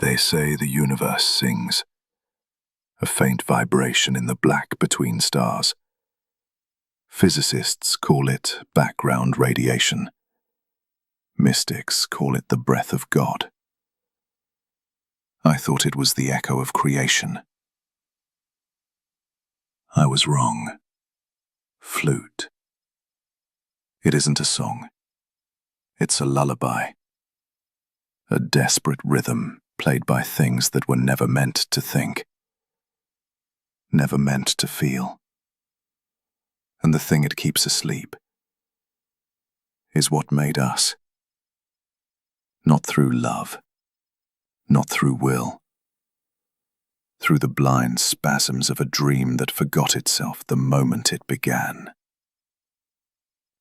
They say the universe sings, a faint vibration in the black between stars. Physicists call it background radiation. Mystics call it the breath of God. I thought it was the echo of creation. I was wrong. Flute. It isn't a song. It's a lullaby. A desperate rhythm played by things that were never meant to think, never meant to feel. And the thing it keeps asleep is what made us. Not through love, not through will, through the blind spasms of a dream that forgot itself the moment it began.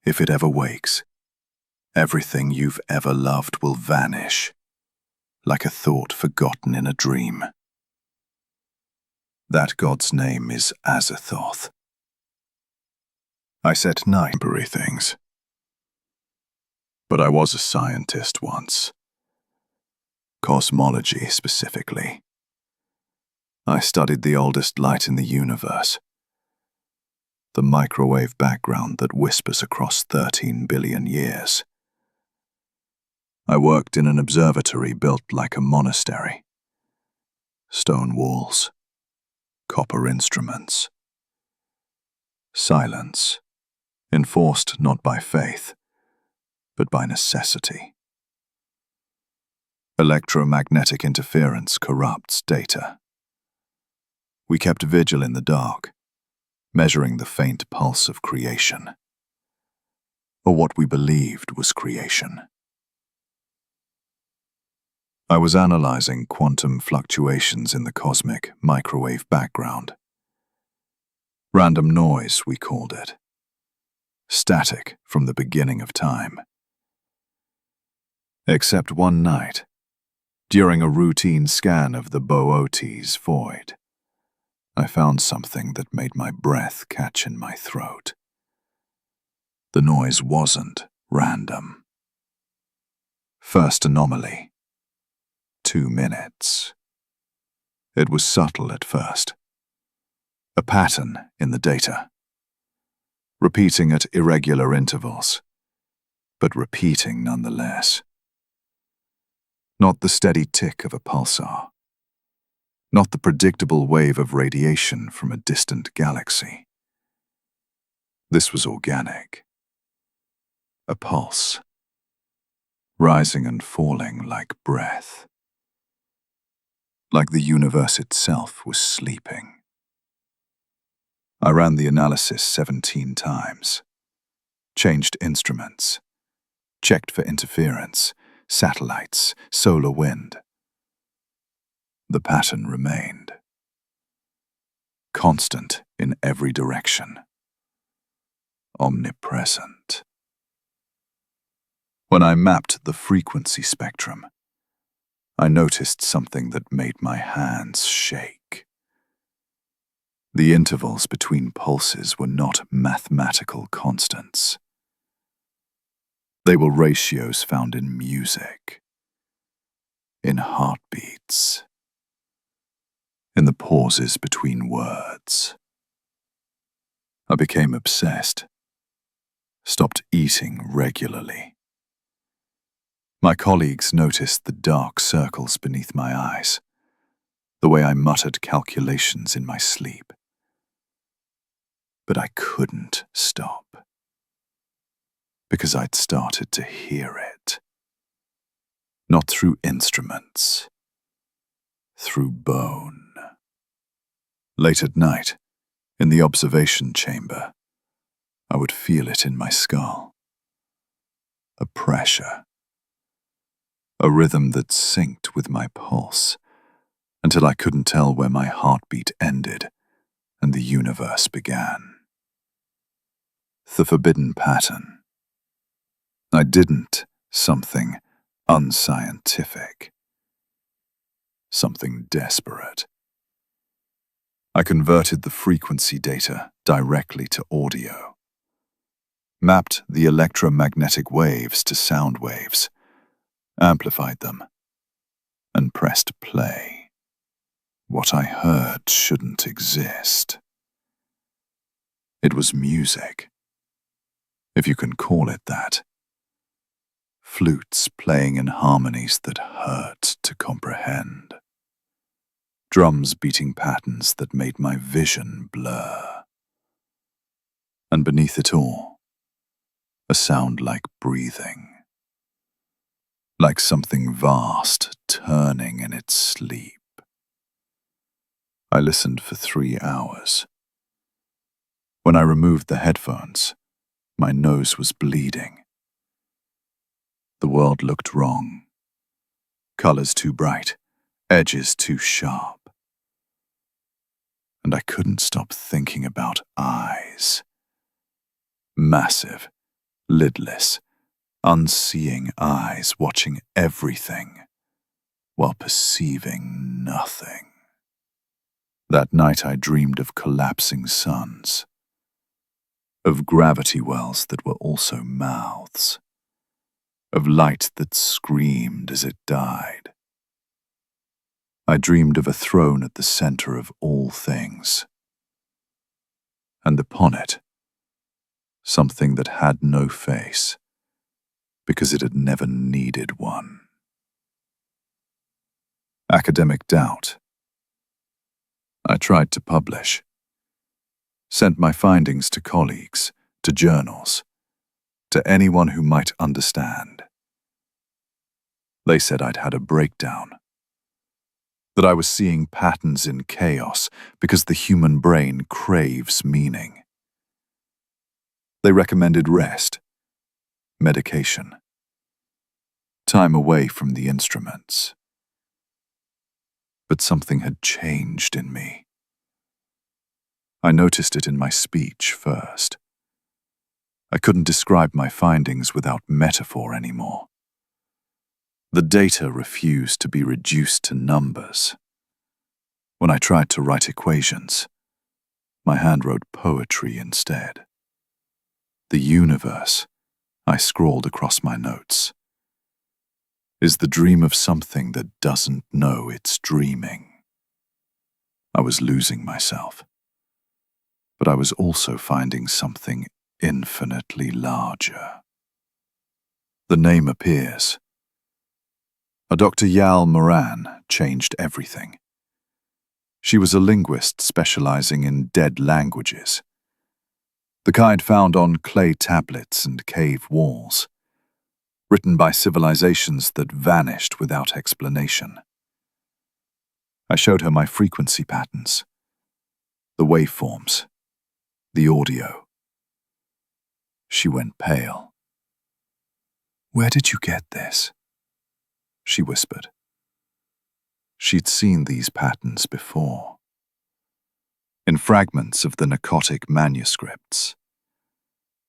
If it ever wakes, everything you've ever loved will vanish, like a thought forgotten in a dream. That God's name is Azathoth. I said temporary things. But I was a scientist once. Cosmology, specifically. I studied the oldest light in the universe. The microwave background that whispers across 13 billion years. I worked in an observatory built like a monastery. Stone walls, copper instruments. Silence, enforced not by faith, but by necessity. Electromagnetic interference corrupts data. We kept vigil in the dark, measuring the faint pulse of creation, or what we believed was creation. I was analyzing quantum fluctuations in the cosmic microwave background. Random noise, we called it. Static from the beginning of time. Except one night, during a routine scan of the Boötes void, I found something that made my breath catch in my throat. The noise wasn't random. First anomaly. 2 minutes. It was subtle at first. A pattern in the data. Repeating at irregular intervals, but repeating nonetheless. Not the steady tick of a pulsar. Not the predictable wave of radiation from a distant galaxy. This was organic. A pulse. Rising and falling like breath. Like the universe itself was sleeping. I ran the analysis 17 times. Changed instruments. Checked for interference, satellites, solar wind. The pattern remained. Constant in every direction. Omnipresent. When I mapped the frequency spectrum, I noticed something that made my hands shake. The intervals between pulses were not mathematical constants. They were ratios found in music, in heartbeats, in the pauses between words. I became obsessed, stopped eating regularly. My colleagues noticed the dark circles beneath my eyes, the way I muttered calculations in my sleep. But I couldn't stop, because I'd started to hear it. Not through instruments, through bone. Late at night, in the observation chamber, I would feel it in my skull. A pressure. A rhythm that synced with my pulse, until I couldn't tell where my heartbeat ended and the universe began. The forbidden pattern. I didn't something unscientific. Something desperate. I converted the frequency data directly to audio. Mapped the electromagnetic waves to sound waves. Amplified them, and pressed play. What I heard shouldn't exist. It was music, if you can call it that. Flutes playing in harmonies that hurt to comprehend. Drums beating patterns that made my vision blur. And beneath it all, a sound like breathing. Like something vast turning in its sleep. I listened for 3 hours. When I removed the headphones, my nose was bleeding. The world looked wrong. Colors too bright, edges too sharp. And I couldn't stop thinking about eyes. Massive, lidless, unseeing eyes watching everything while perceiving nothing. That night I dreamed of collapsing suns, of gravity wells that were also mouths, of light that screamed as it died. I dreamed of a throne at the center of all things, and upon it, something that had no face, because it had never needed one. Academic doubt. I tried to publish, sent my findings to colleagues, to journals, to anyone who might understand. They said I'd had a breakdown, that I was seeing patterns in chaos because the human brain craves meaning. They recommended rest, medication, time away from the instruments. But something had changed in me. I noticed it in my speech first. I couldn't describe my findings without metaphor anymore. The data refused to be reduced to numbers. When I tried to write equations, my hand wrote poetry instead. The universe, I scrawled across my notes, is the dream of something that doesn't know it's dreaming. I was losing myself, but I was also finding something infinitely larger. The name appears. A Dr. Yal Moran changed everything. She was a linguist specializing in dead languages, the kind found on clay tablets and cave walls, written by civilizations that vanished without explanation. I showed her my frequency patterns, the waveforms, the audio. She went pale. "Where did you get this?" she whispered. She'd seen these patterns before, in fragments of the Narcotic manuscripts,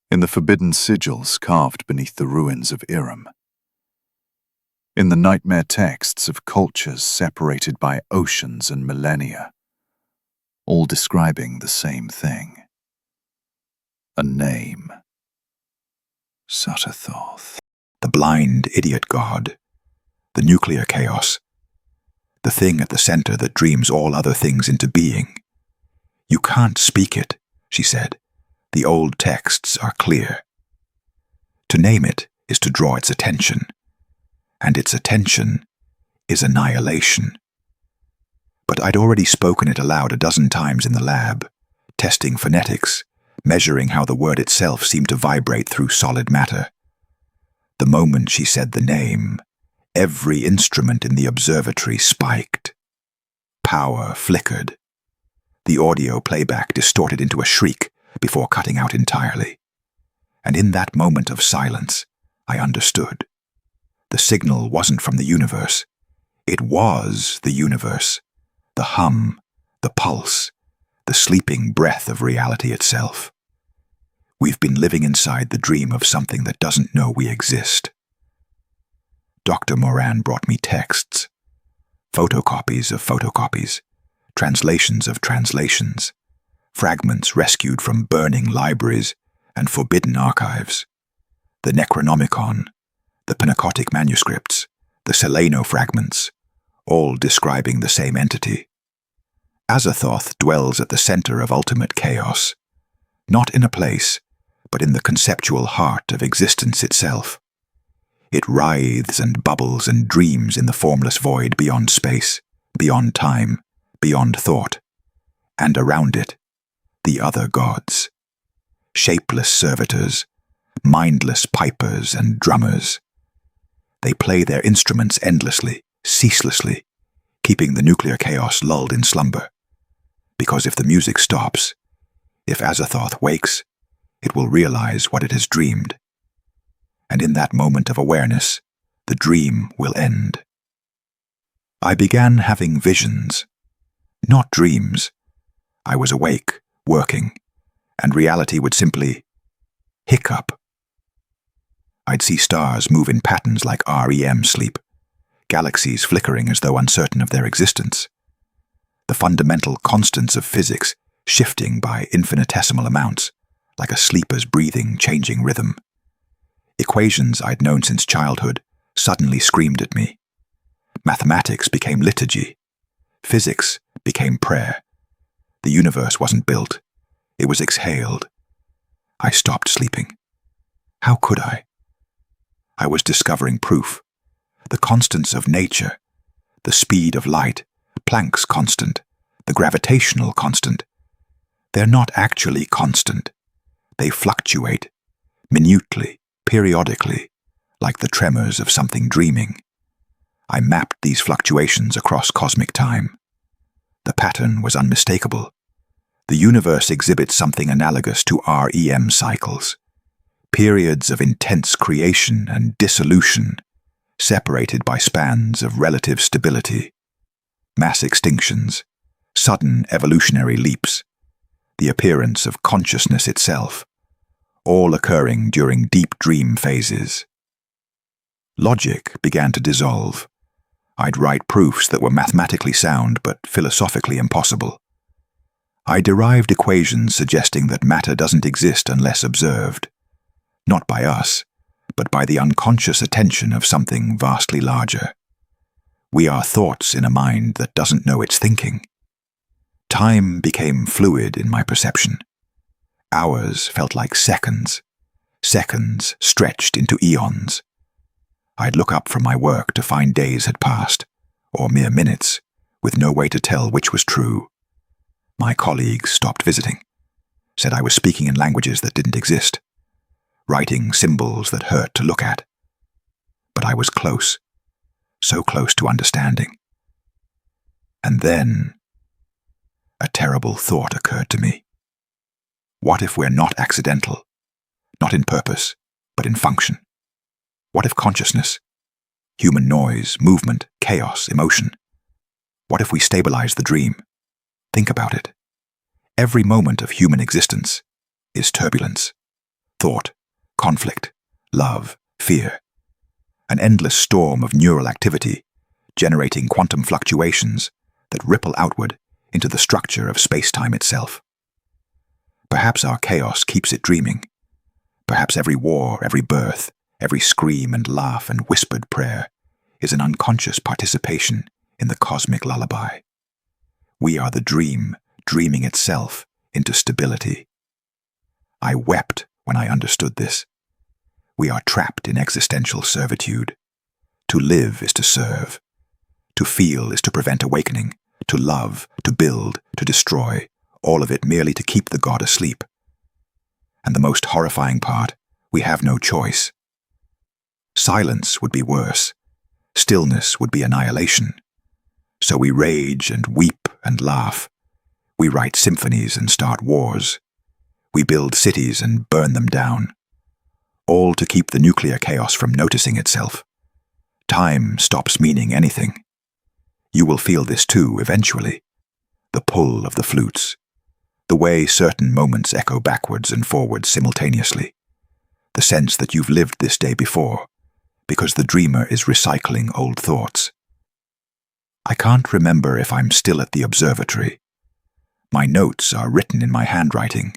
in the forbidden sigils carved beneath the ruins of Iram, in the nightmare texts of cultures separated by oceans and millennia, all describing the same thing. A name. Azathoth. The blind idiot god, the nuclear chaos, the thing at the center that dreams all other things into being. "You can't speak it," she said. "The old texts are clear. To name it is to draw its attention, and its attention is annihilation." But I'd already spoken it aloud a dozen times in the lab, testing phonetics, measuring how the word itself seemed to vibrate through solid matter. The moment she said the name, every instrument in the observatory spiked. Power flickered. The audio playback distorted into a shriek before cutting out entirely. And in that moment of silence, I understood. The signal wasn't from the universe. It was the universe. The hum, the pulse, the sleeping breath of reality itself. We've been living inside the dream of something that doesn't know we exist. Dr. Moran brought me texts, photocopies of photocopies, translations of translations, fragments rescued from burning libraries and forbidden archives, the Necronomicon, the Narcotic manuscripts, the Seleno fragments, all describing the same entity. Azathoth dwells at the center of ultimate chaos, not in a place, but in the conceptual heart of existence itself. It writhes and bubbles and dreams in the formless void beyond space, beyond time, beyond thought, and around it, the other gods. Shapeless servitors, mindless pipers and drummers. They play their instruments endlessly, ceaselessly, keeping the nuclear chaos lulled in slumber. Because if the music stops, if Azathoth wakes, it will realize what it has dreamed. And in that moment of awareness, the dream will end. I began having visions, not dreams. I was awake, working, and reality would simply hiccup. I'd see stars move in patterns like REM sleep, galaxies flickering as though uncertain of their existence. The fundamental constants of physics shifting by infinitesimal amounts, like a sleeper's breathing changing rhythm. Equations I'd known since childhood suddenly screamed at me. Mathematics became liturgy. Physics became prayer. The universe wasn't built. It was exhaled. I stopped sleeping. How could I? I was discovering proof. The constants of nature, the speed of light, Planck's constant, the gravitational constant. They're not actually constant. They fluctuate, minutely, periodically, like the tremors of something dreaming. I mapped these fluctuations across cosmic time. The pattern was unmistakable. The universe exhibits something analogous to REM cycles, periods of intense creation and dissolution, separated by spans of relative stability, mass extinctions, sudden evolutionary leaps, the appearance of consciousness itself, all occurring during deep dream phases. Logic began to dissolve. I'd write proofs that were mathematically sound but philosophically impossible. I derived equations suggesting that matter doesn't exist unless observed, not by us, but by the unconscious attention of something vastly larger. We are thoughts in a mind that doesn't know it's thinking. Time became fluid in my perception. Hours felt like seconds. Seconds stretched into eons. I'd look up from my work to find days had passed, or mere minutes, with no way to tell which was true. My colleagues stopped visiting, said I was speaking in languages that didn't exist, writing symbols that hurt to look at. But I was close, so close to understanding. And then a terrible thought occurred to me. What if we're not accidental, not in purpose, but in function? What if consciousness, human noise, movement, chaos, emotion? What if we stabilize the dream? Think about it. Every moment of human existence is turbulence, thought, conflict, love, fear. An endless storm of neural activity, generating quantum fluctuations that ripple outward into the structure of space-time itself. Perhaps our chaos keeps it dreaming. Perhaps every war, every birth, every scream and laugh and whispered prayer is an unconscious participation in the cosmic lullaby. We are the dream, dreaming itself into stability. I wept when I understood this. We are trapped in existential servitude. To live is to serve. To feel is to prevent awakening. To love, to build, to destroy, all of it merely to keep the god asleep. And the most horrifying part, we have no choice. Silence would be worse. Stillness would be annihilation. So we rage and weep and laugh. We write symphonies and start wars. We build cities and burn them down. All to keep the nuclear chaos from noticing itself. Time stops meaning anything. You will feel this too, eventually. The pull of the flutes. The way certain moments echo backwards and forwards simultaneously. The sense that you've lived this day before, because the dreamer is recycling old thoughts. I can't remember if I'm still at the observatory. My notes are written in my handwriting,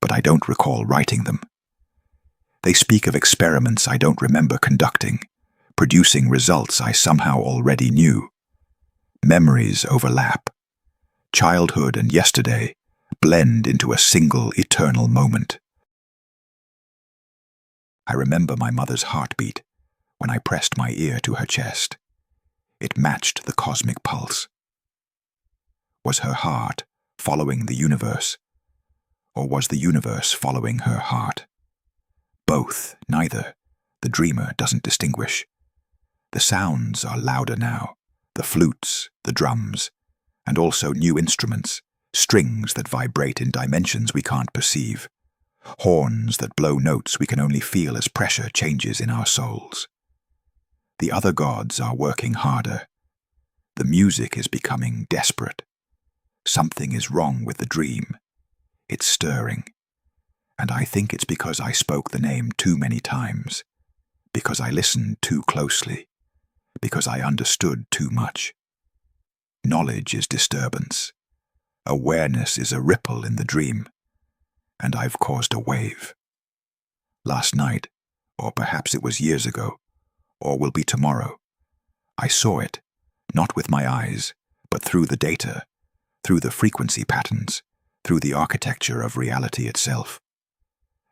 but I don't recall writing them. They speak of experiments I don't remember conducting, producing results I somehow already knew. Memories overlap. Childhood and yesterday blend into a single eternal moment. I remember my mother's heartbeat when I pressed my ear to her chest. It matched the cosmic pulse. Was her heart following the universe, or was the universe following her heart? Both, neither. The dreamer doesn't distinguish. The sounds are louder now, the flutes, the drums, and also new instruments, strings that vibrate in dimensions we can't perceive, horns that blow notes we can only feel as pressure changes in our souls. The other gods are working harder. The music is becoming desperate. Something is wrong with the dream. It's stirring. And I think it's because I spoke the name too many times, because I listened too closely, because I understood too much. Knowledge is disturbance. Awareness is a ripple in the dream, and I've caused a wave. Last night, or perhaps it was years ago, or will be tomorrow, I saw it, not with my eyes, but through the data, through the frequency patterns, through the architecture of reality itself.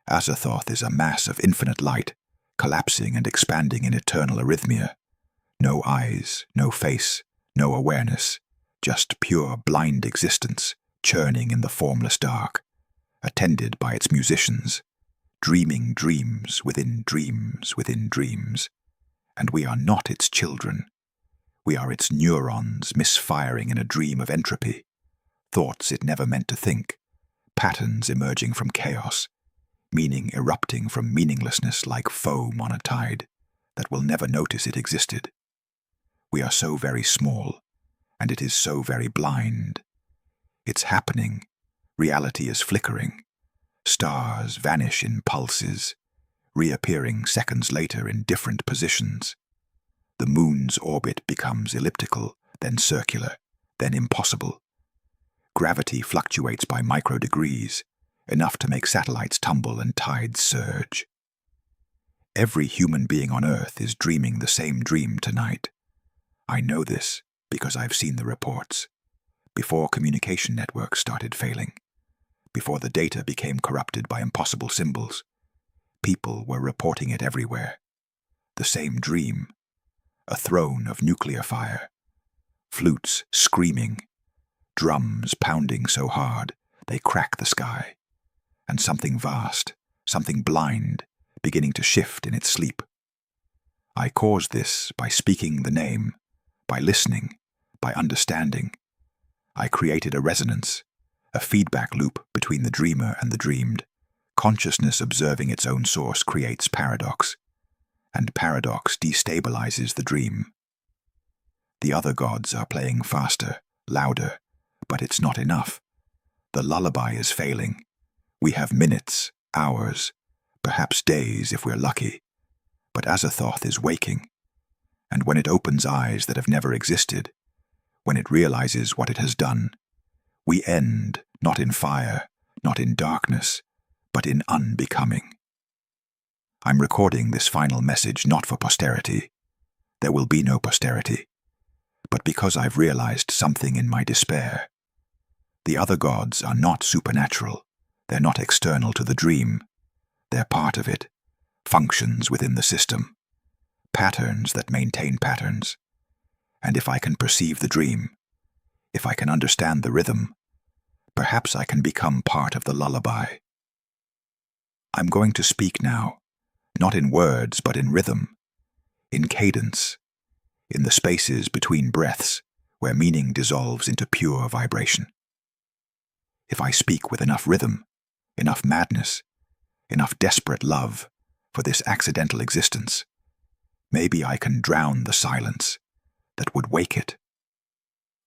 Azathoth is a mass of infinite light, collapsing and expanding in eternal arrhythmia. No eyes, no face, no awareness, just pure blind existence, churning in the formless dark, attended by its musicians, dreaming dreams within dreams within dreams. And we are not its children. We are its neurons misfiring in a dream of entropy, thoughts it never meant to think, patterns emerging from chaos, meaning erupting from meaninglessness like foam on a tide that will never notice it existed. We are so very small, and it is so very blind. It's happening. Reality is flickering. Stars vanish in pulses, reappearing seconds later in different positions. The moon's orbit becomes elliptical, then circular, then impossible. Gravity fluctuates by microdegrees, enough to make satellites tumble and tides surge. Every human being on Earth is dreaming the same dream tonight. I know this because I've seen the reports. Before communication networks started failing, before the data became corrupted by impossible symbols, people were reporting it everywhere. The same dream. A throne of nuclear fire. Flutes screaming. Drums pounding so hard they crack the sky. And something vast, something blind, beginning to shift in its sleep. I caused this by speaking the name, by listening, by understanding. I created a resonance, a feedback loop between the dreamer and the dreamed. Consciousness observing its own source creates paradox, and paradox destabilizes the dream. The other gods are playing faster, louder, but it's not enough. The lullaby is failing. We have minutes, hours, perhaps days if we're lucky. But Azathoth is waking, and when it opens eyes that have never existed, when it realizes what it has done, we end not in fire, not in darkness, but in unbecoming. I'm recording this final message not for posterity. There will be no posterity, but because I've realized something in my despair. The other gods are not supernatural. They're not external to the dream. They're part of it, functions within the system, patterns that maintain patterns. And if I can perceive the dream, if I can understand the rhythm, perhaps I can become part of the lullaby. I'm going to speak now, not in words but in rhythm, in cadence, in the spaces between breaths where meaning dissolves into pure vibration. If I speak with enough rhythm, enough madness, enough desperate love for this accidental existence, maybe I can drown the silence that would wake it.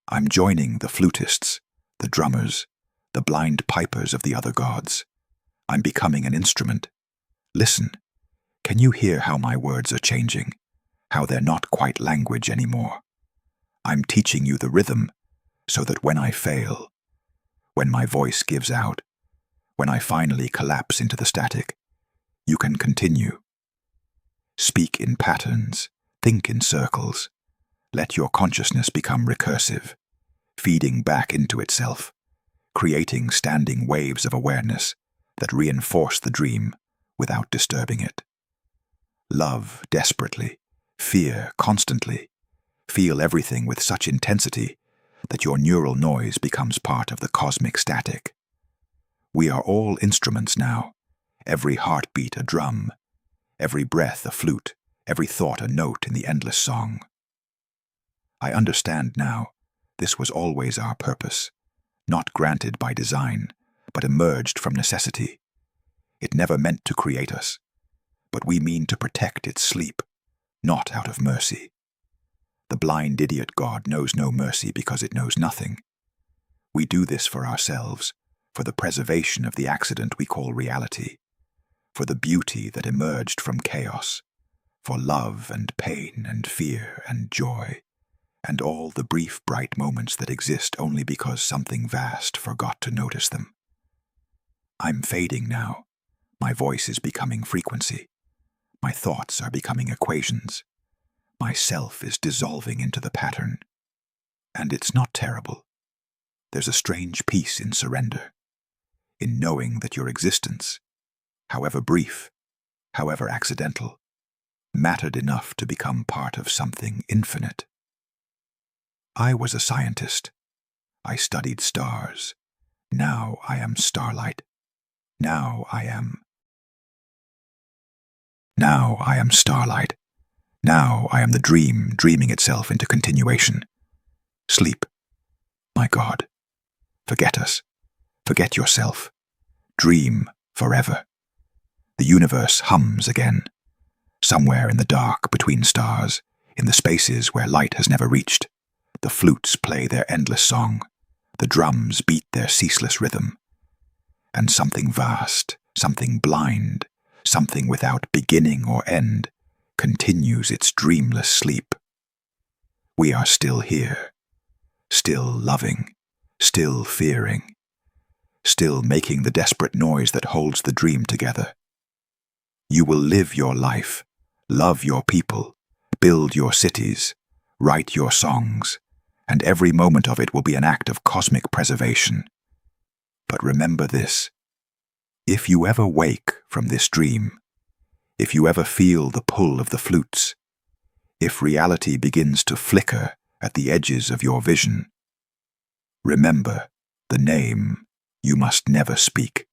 I'm joining the flutists, the drummers, the blind pipers of the other gods. I'm becoming an instrument. Listen, can you hear how my words are changing, how they're not quite language anymore? I'm teaching you the rhythm so that when I fail, when my voice gives out, when I finally collapse into the static, you can continue. Speak in patterns, think in circles, Let your consciousness become recursive, feeding back into itself, creating standing waves of awareness that reinforce the dream without disturbing it. Love desperately, fear constantly, feel everything with such intensity that your neural noise becomes part of the cosmic static. We are all instruments now, every heartbeat a drum, every breath a flute, every thought a note in the endless song. I understand now, this was always our purpose, not granted by design, but emerged from necessity. It never meant to create us, but we mean to protect its sleep, not out of mercy. The blind idiot God knows no mercy because it knows nothing. We do this for ourselves, for the preservation of the accident we call reality, for the beauty that emerged from chaos, for love and pain and fear and joy, and all the brief bright moments that exist only because something vast forgot to notice them. I'm fading now. My voice is becoming frequency. My thoughts are becoming equations. My self is dissolving into the pattern. And it's not terrible. There's a strange peace in surrender, in knowing that your existence, however brief, however accidental, mattered enough to become part of something infinite. I was a scientist. I studied stars. Now I am starlight. Now I am starlight. Now I am the dream dreaming itself into continuation. Sleep. My God. Forget us. Forget yourself. Dream forever. The universe hums again. Somewhere in the dark between stars, in the spaces where light has never reached, the flutes play their endless song. The drums beat their ceaseless rhythm. And something vast, something blind, something without beginning or end, continues its dreamless sleep. We are still here, still loving, still fearing, still making the desperate noise that holds the dream together. You will live your life, love your people, build your cities, write your songs, and every moment of it will be an act of cosmic preservation. But remember this: if you ever wake from this dream, if you ever feel the pull of the flutes, if reality begins to flicker at the edges of your vision, remember the name you must never speak.